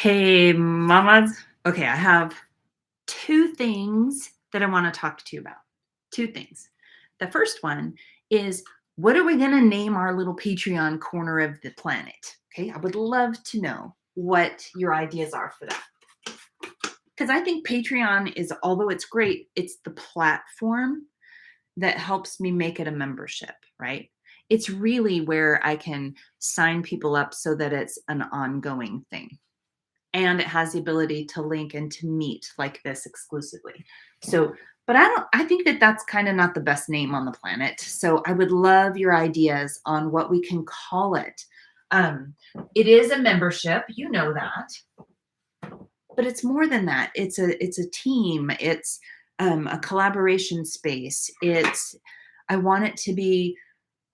Hey, mamas. Okay, I have two things that I want to talk to you about. Two things. The first one is, what are we going to name our little Patreon corner of the planet? Okay, I would love to know what your ideas are for that. Because I think Patreon is, although it's great, it's the platform that helps me make it a membership, right? It's really where I can sign people up so that it's an ongoing thing. And it has the ability to link and to meet like this exclusively. So, but I think that that's kind of not the best name on the planet. So I would love your ideas on what we can call it. Um, it is a membership, you know that, but it's more than that. It's a team. It's a collaboration space. I want it to be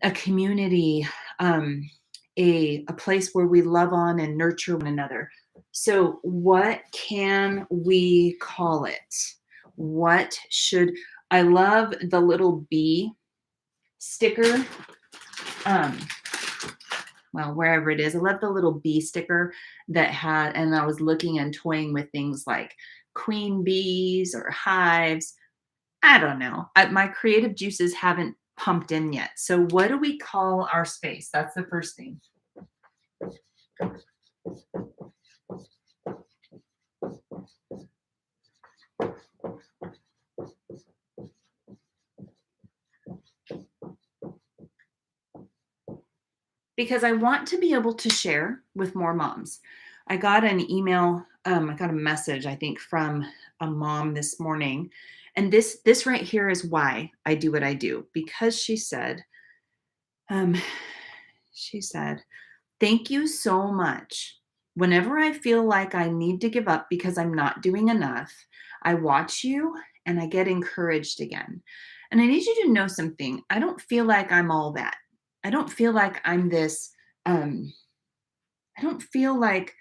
a community, a place where we love on and nurture one another. So, what can we call it? What should I love the little bee sticker? Um, well, wherever it is, I love the little bee sticker that had, and I was looking and toying with things like queen bees or hives. I don't know. My creative juices haven't pumped in yet. So, what do we call our space? That's the first thing. Because I want to be able to share with more moms. I got an email, I got a message, I think, from a mom this morning. And this right here is why I do what I do. Because um, she said, thank you so much. Whenever I feel like I need to give up because I'm not doing enough, I watch you and I get encouraged again. And I need you to know something. I don't feel like I'm all that. I don't feel like I'm this. Um, I don't feel like,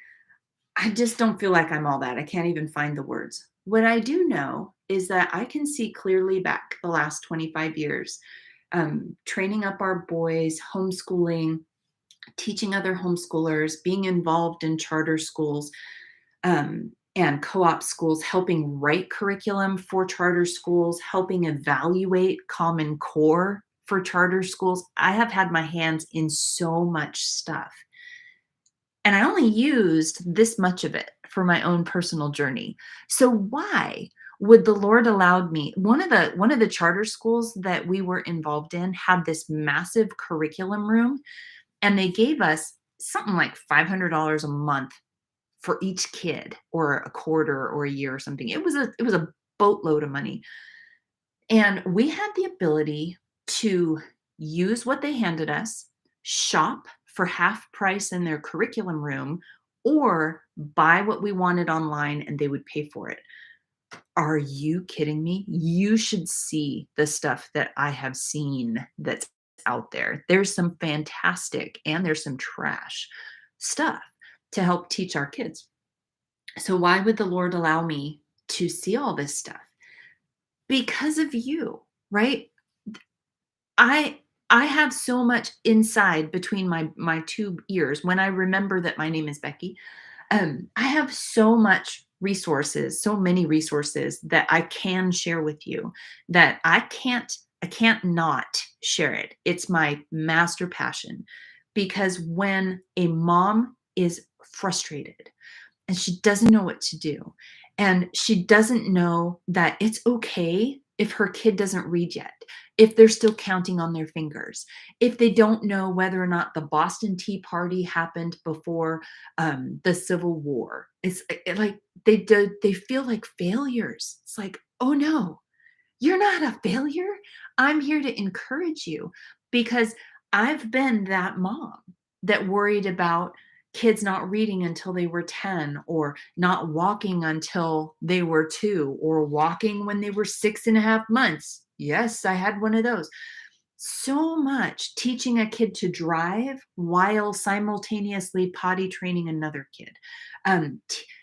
I just don't feel like I'm all that. I can't even find the words. What I do know is that I can see clearly back the last 25 years, training up our boys, homeschooling, teaching other homeschoolers, being involved in charter schools, and co-op schools, helping write curriculum for charter schools, helping evaluate Common Core for charter schools. I have had my hands in so much stuff. And I only used this much of it for my own personal journey. So why would the Lord allowed me? One of the charter schools that we were involved in had this massive curriculum room, and they gave us something like $500 a month for each kid, or a quarter or a year or something. It was a boatload of money. And we had the ability to use what they handed us, shop for half price in their curriculum room, or buy what we wanted online and they would pay for it. Are you kidding me? You should see the stuff that I have seen that's out there. There's some fantastic and there's some trash stuff to help teach our kids. So, why would the Lord allow me to see all this stuff? Because of you, right? I I have so much inside between my two ears when I remember that my name is Becky. I have so much resources, so many resources that I can share with you that I can't not share it. It's my master passion, because when a mom is frustrated and she doesn't know what to do, and she doesn't know that it's okay if her kid doesn't read yet, if they're still counting on their fingers, if they don't know whether or not the Boston Tea Party happened before the Civil War. Like they feel like failures. It's like, oh no, you're not a failure. I'm here to encourage you, because I've been that mom that worried about kids not reading until they were 10, or not walking until they were 2, or walking when they were 6.5 months. Yes, I had one of those. So much teaching a kid to drive while simultaneously potty training another kid.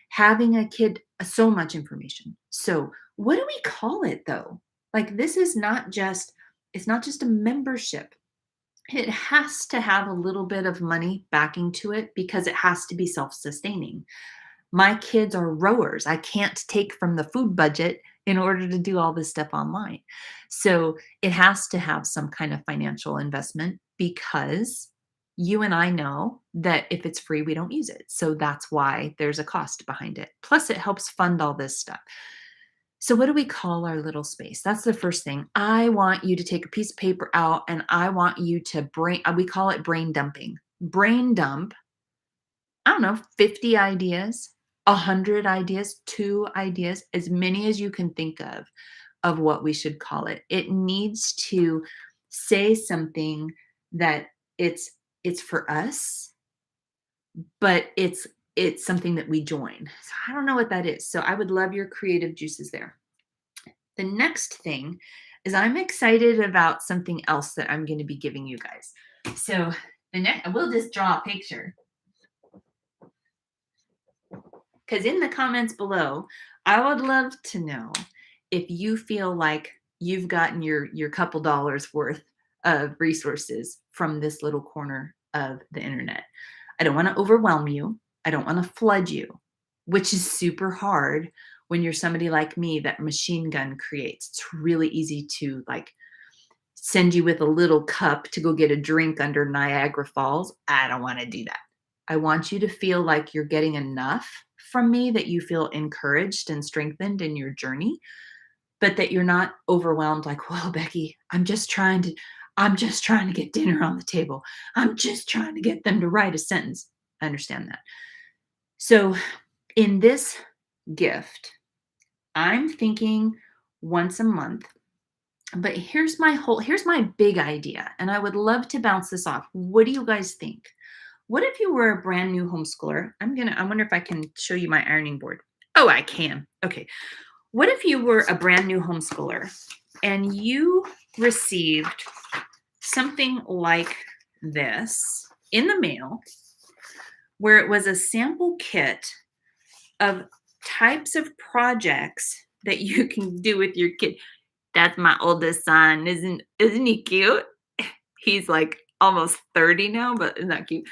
Having a kid, so much information. So, what do we call it though? Like, this is not just, it's not just a membership. It has to have a little bit of money backing to it because it has to be self-sustaining. My kids are rowers. I can't take from the food budget in order to do all this stuff online. So it has to have some kind of financial investment because you and I know that if it's free, we don't use it. So that's why there's a cost behind it. Plus, it helps fund all this stuff. So, what do we call our little space? That's the first thing. I want you to take a piece of paper out and I want you to we call it brain dumping. Brain dump, I don't know, 50 ideas, 100 ideas, 2 ideas, as many as you can think of what we should call it. It needs to say something that it's for us, but it's something that we join. So I don't know what that is. So I would love your creative juices there. The next thing is I'm excited about something else that I'm going to be giving you guys. So the next, we'll just draw a picture because in the comments below, I would love to know if you feel like you've gotten your couple dollars worth of resources from this little corner of the internet. I don't want to overwhelm you. I don't want to flood you, which is super hard when you're somebody like me that machine gun creates. It's really easy to like send you with a little cup to go get a drink under Niagara Falls. I don't want to do that. I want you to feel like you're getting enough from me that you feel encouraged and strengthened in your journey, but that you're not overwhelmed like, well, Becky, I'm just trying to get dinner on the table. I'm just trying to get them to write a sentence. I understand that. So in this gift, I'm thinking once a month, but here's my big idea, and I would love to bounce this off. What do you guys think? What if you were a brand new homeschooler? I wonder if I can show you my ironing board. Oh, I can. Okay. What if you were a brand new homeschooler and you received something like this in the mail, where it was a sample kit of types of projects that you can do with your kid? That's my oldest son. Isn't he cute? He's like almost 30 now, but isn't that cute?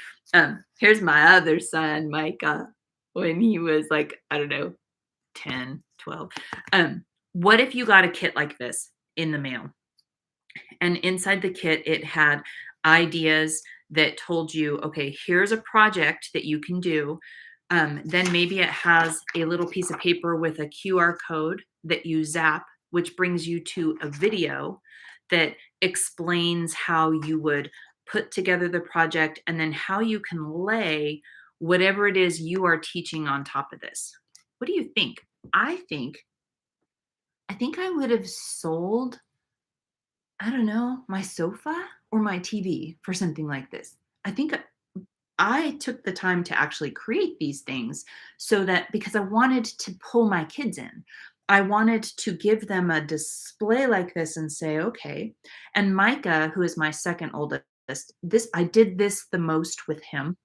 Here's my other son, Micah, when he was like, I don't know, 10, 12. What if you got a kit like this in the mail? And inside the kit, it had ideas that told you, okay, here's a project that you can do. Then maybe it has a little piece of paper with a QR code that you zap, which brings you to a video that explains how you would put together the project and then how you can lay whatever it is you are teaching on top of this. What do you think? I think I would have sold, I don't know, my sofa or my TV for something like this. I think I took the time to actually create these things so that because I wanted to pull my kids in. I wanted to give them a display like this and say, okay. And Micah, who is my second oldest, I did this the most with him,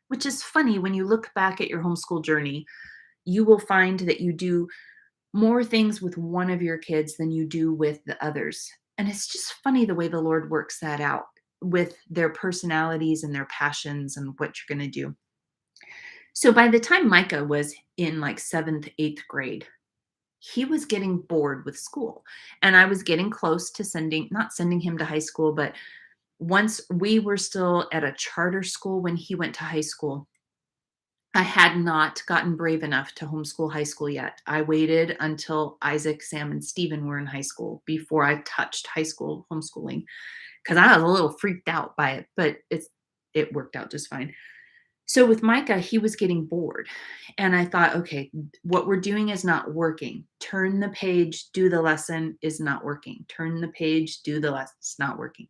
which is funny when you look back at your homeschool journey, you will find that you do more things with one of your kids than you do with the others. And it's just funny the way the Lord works that out with their personalities and their passions and what you're going to do. So by the time Micah was in like seventh, eighth grade, he was getting bored with school. And I was getting close to not sending him to high school, but once we were still at a charter school when he went to high school, I had not gotten brave enough to homeschool high school yet. I waited until Isaac, Sam, and Stephen were in high school before I touched high school homeschooling because I was a little freaked out by it, but it worked out just fine. So with Micah, he was getting bored. And I thought, okay, what we're doing is not working. Turn the page, do the lesson is not working. Turn the page, do the lesson, it's not working.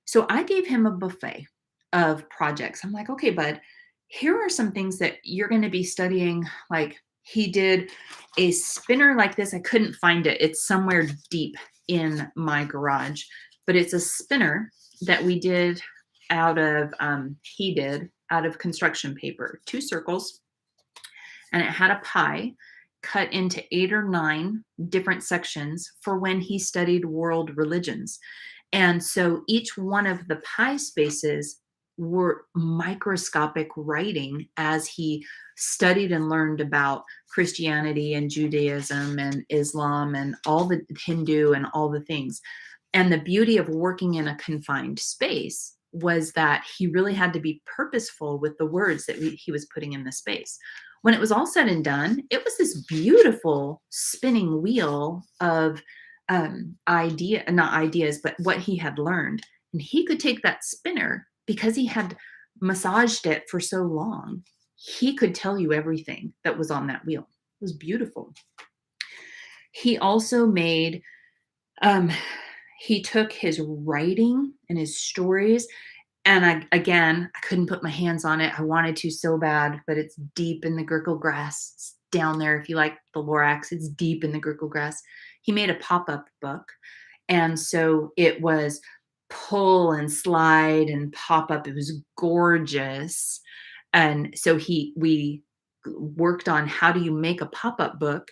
So I gave him a buffet of projects. I'm like, okay, bud, here are some things that you're going to be studying. Like he did a spinner like this. I couldn't find it. It's somewhere deep in my garage, but it's a spinner that we did he did out of construction paper, 2 circles, and it had a pie cut into 8 or 9 different sections for when he studied world religions. And so each one of the pie spaces were microscopic writing as he studied and learned about Christianity and Judaism and Islam and all the Hindu and all the things. And the beauty of working in a confined space was that he really had to be purposeful with the words that he was putting in the space. When it was all said and done, it was this beautiful spinning wheel of not ideas, but what he had learned. And he could take that spinner because he had massaged it for so long. He could tell you everything that was on that wheel. It was beautiful. He also made, he took his writing and his stories, and I couldn't put my hands on it. I wanted to so bad, but it's deep in the Gurkle grass. It's down there. If you like the Lorax, it's deep in the Gurkle grass. He made a pop-up book. And so it was pull and slide and pop up. It was gorgeous. And so we worked on how do you make a pop-up book.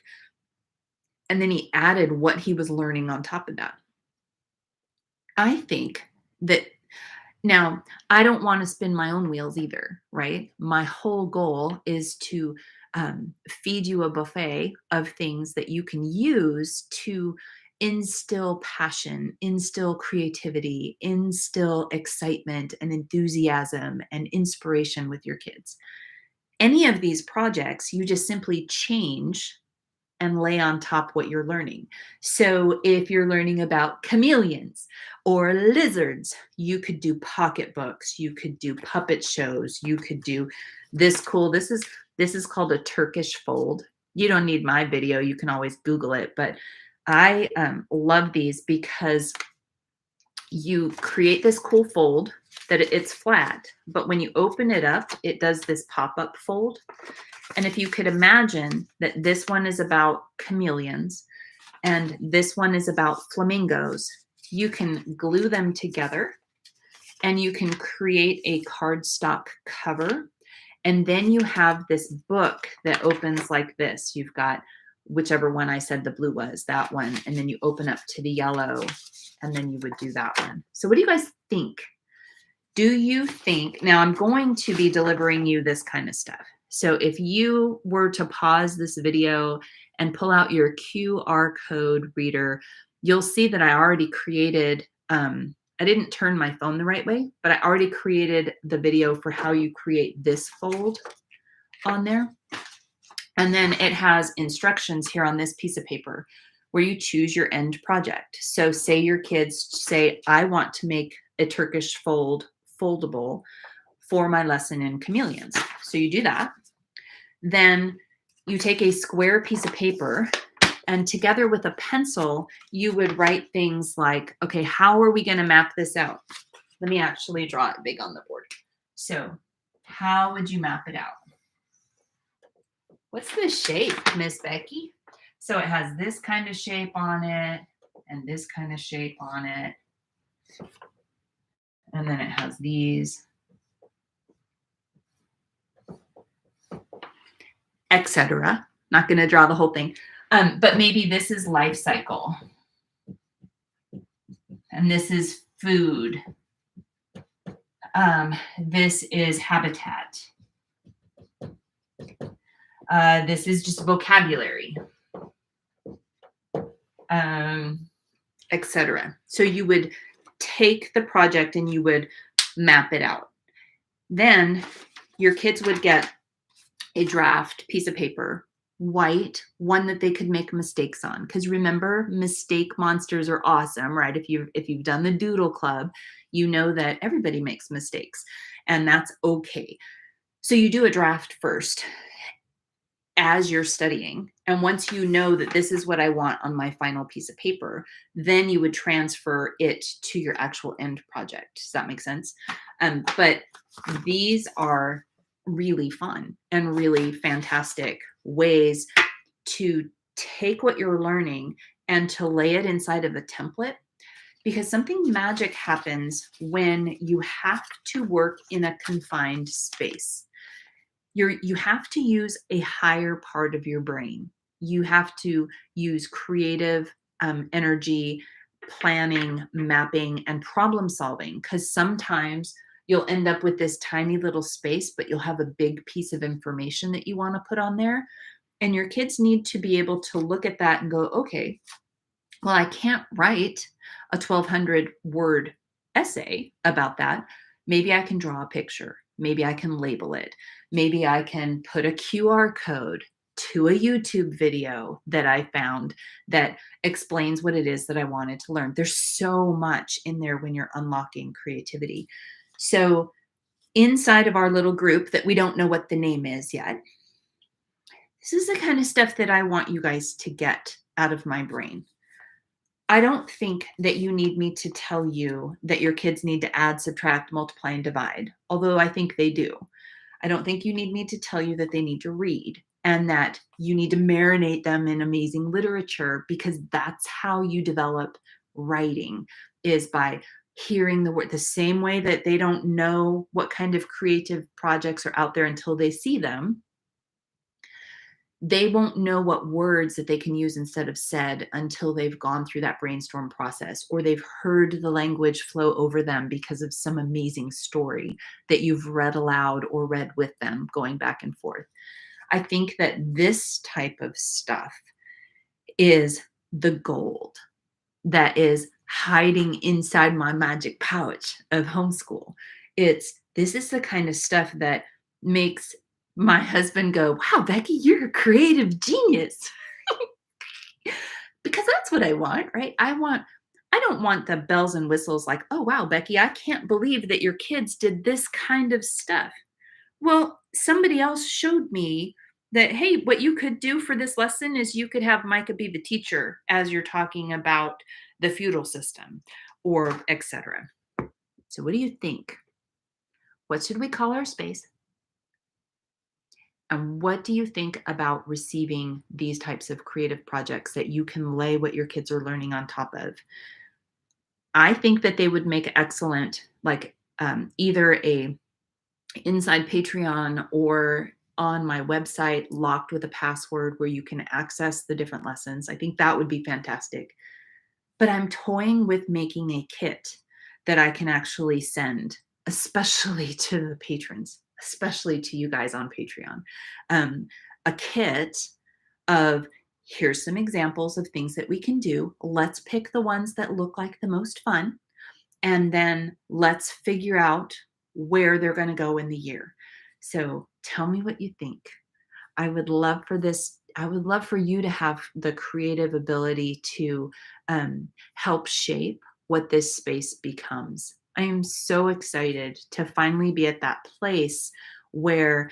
And then he added what he was learning on top of that. I think that now I don't want to spin my own wheels either, right? My whole goal is to feed you a buffet of things that you can use to instill passion, instill creativity, instill excitement and enthusiasm and inspiration with your kids. Any of these projects, you just simply change and lay on top what you're learning. So if you're learning about chameleons or lizards, you could do pocketbooks, you could do puppet shows, you could do this cool, this is called a Turkish fold. You don't need my video, you can always Google it, but I love these because you create this cool fold that it's flat, but when you open it up, it does this pop-up fold. And if you could imagine that this one is about chameleons and this one is about flamingos, you can glue them together and you can create a cardstock cover. And then you have this book that opens like this. You've got whichever one I said the blue was, that one. And then you open up to the yellow and then you would do that one. So what do you guys think? Do you think, now I'm going to be delivering you this kind of stuff. So if you were to pause this video and pull out your QR code reader, you'll see that I already created, I didn't turn my phone the right way, but I already created the video for how you create this fold on there. And then it has instructions here on this piece of paper where you choose your end project. So say your kids say, I want to make a Turkish foldable for my lesson in chameleons. So you do that. Then you take a square piece of paper and together with a pencil, you would write things like, okay, how are we going to map this out? Let me actually draw it big on the board. So how would you map it out? What's the shape, Miss Becky? So it has this kind of shape on it and this kind of shape on it. And then it has these, etc. Not going to draw the whole thing, but maybe this is life cycle. And this is food. This is habitat. This is just vocabulary, etc. So you would take the project and you would map it out. Then your kids would get a draft piece of paper, white, one that they could make mistakes on. Because remember, mistake monsters are awesome, right? If you've done the Doodle Club, you know that everybody makes mistakes, and that's okay. So you do a draft first as you're studying. And once you know that this is what I want on my final piece of paper, then you would transfer it to your actual end project. Does that make sense? But these are really fun and really fantastic ways to take what you're learning and to lay it inside of a template, because something magic happens when you have to work in a confined space. You have to use a higher part of your brain. You have to use creative energy, planning, mapping, and problem solving, because sometimes you'll end up with this tiny little space, but you'll have a big piece of information that you want to put on there. And your kids need to be able to look at that and go, okay, well, I can't write a 1,200 word essay about that. Maybe I can draw a picture. Maybe I can label it. Maybe I can put a QR code to a YouTube video that I found that explains what it is that I wanted to learn. There's so much in there when you're unlocking creativity. So, inside of our little group that we don't know what the name is yet, this is the kind of stuff that I want you guys to get out of my brain. I don't think that you need me to tell you that your kids need to add, subtract, multiply, and divide, although I think they do. I don't think you need me to tell you that they need to read and that you need to marinate them in amazing literature, because that's how you develop writing, is by hearing the word. The same way that they don't know what kind of creative projects are out there until they see them, they won't know what words that they can use instead of said until they've gone through that brainstorm process, or they've heard the language flow over them because of some amazing story that you've read aloud or read with them going back and forth. I think that this type of stuff is the gold that is hiding inside my magic pouch of homeschool. This is the kind of stuff that makes my husband go, "Wow, Becky, you're a creative genius." Because that's what I want, right? I don't want the bells and whistles like, "Oh, wow, Becky, I can't believe that your kids did this kind of stuff." Well, somebody else showed me that, hey, what you could do for this lesson is you could have Micah be the teacher as you're talking about the feudal system, or etc. So what do you think? What should we call our space? And what do you think about receiving these types of creative projects that you can lay what your kids are learning on top of? I think that they would make excellent, like, either a inside Patreon or on my website, locked with a password where you can access the different lessons. I think that would be fantastic. But I'm toying with making a kit that I can actually send, especially to the patrons, especially to you guys on Patreon. A kit of, here's some examples of things that we can do. Let's pick the ones that look like the most fun, and then let's figure out where they're going to go in the year. So tell me what you think. I would love for this. I would love for you to have the creative ability to help shape what this space becomes. I am so excited to finally be at that place where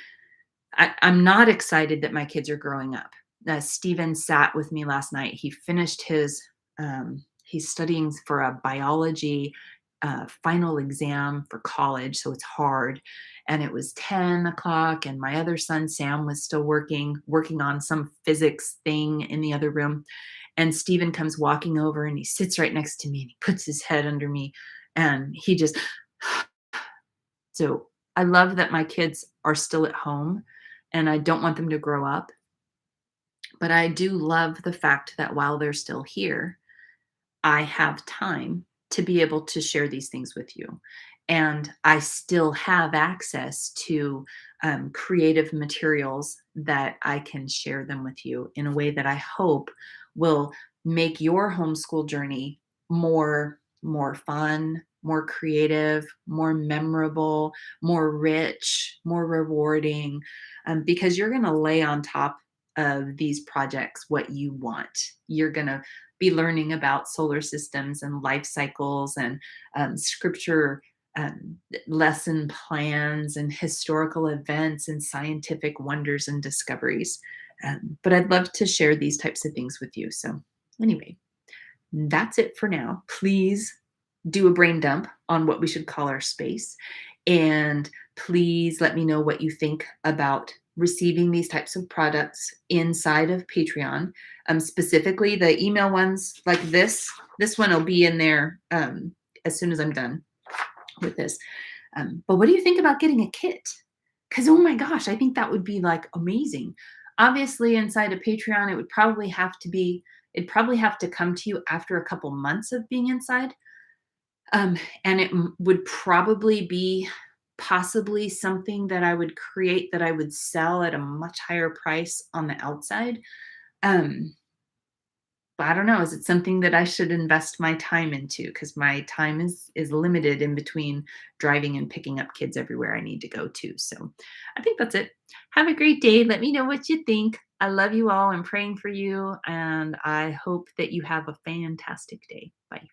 I'm not excited that my kids are growing up. Steven sat with me last night. He finished he's studying for a biology final exam for college, so it's hard. And it was 10 o'clock, and my other son, Sam, was still working on some physics thing in the other room. And Steven comes walking over and he sits right next to me and he puts his head under me and he just, so I love that my kids are still at home and I don't want them to grow up. But I do love the fact that while they're still here, I have time to be able to share these things with you. And I still have access to creative materials that I can share them with you in a way that I hope will make your homeschool journey more fun, more creative, more memorable, more rich, more rewarding, because you're going to lay on top of these projects what you want. You're going to be learning about solar systems and life cycles and scripture, lesson plans and historical events and scientific wonders and discoveries. But I'd love to share these types of things with you. So, anyway, that's it for now. Please do a brain dump on what we should call our space. And please let me know what you think about receiving these types of products inside of Patreon. Specifically, the email ones like this. This one will be in there as soon as I'm done with this. But what do you think about getting a kit? Because, oh my gosh, I think that would be like amazing. Obviously, inside of Patreon, it'd probably have to come to you after a couple months of being inside. And it would probably be possibly something that I would create that I would sell at a much higher price on the outside. Um, but I don't know, is it something that I should invest my time into? Because my time is limited in between driving and picking up kids everywhere I need to go to. So I think that's it. Have a great day. Let me know what you think. I love you all. I'm praying for you, and I hope that you have a fantastic day. Bye.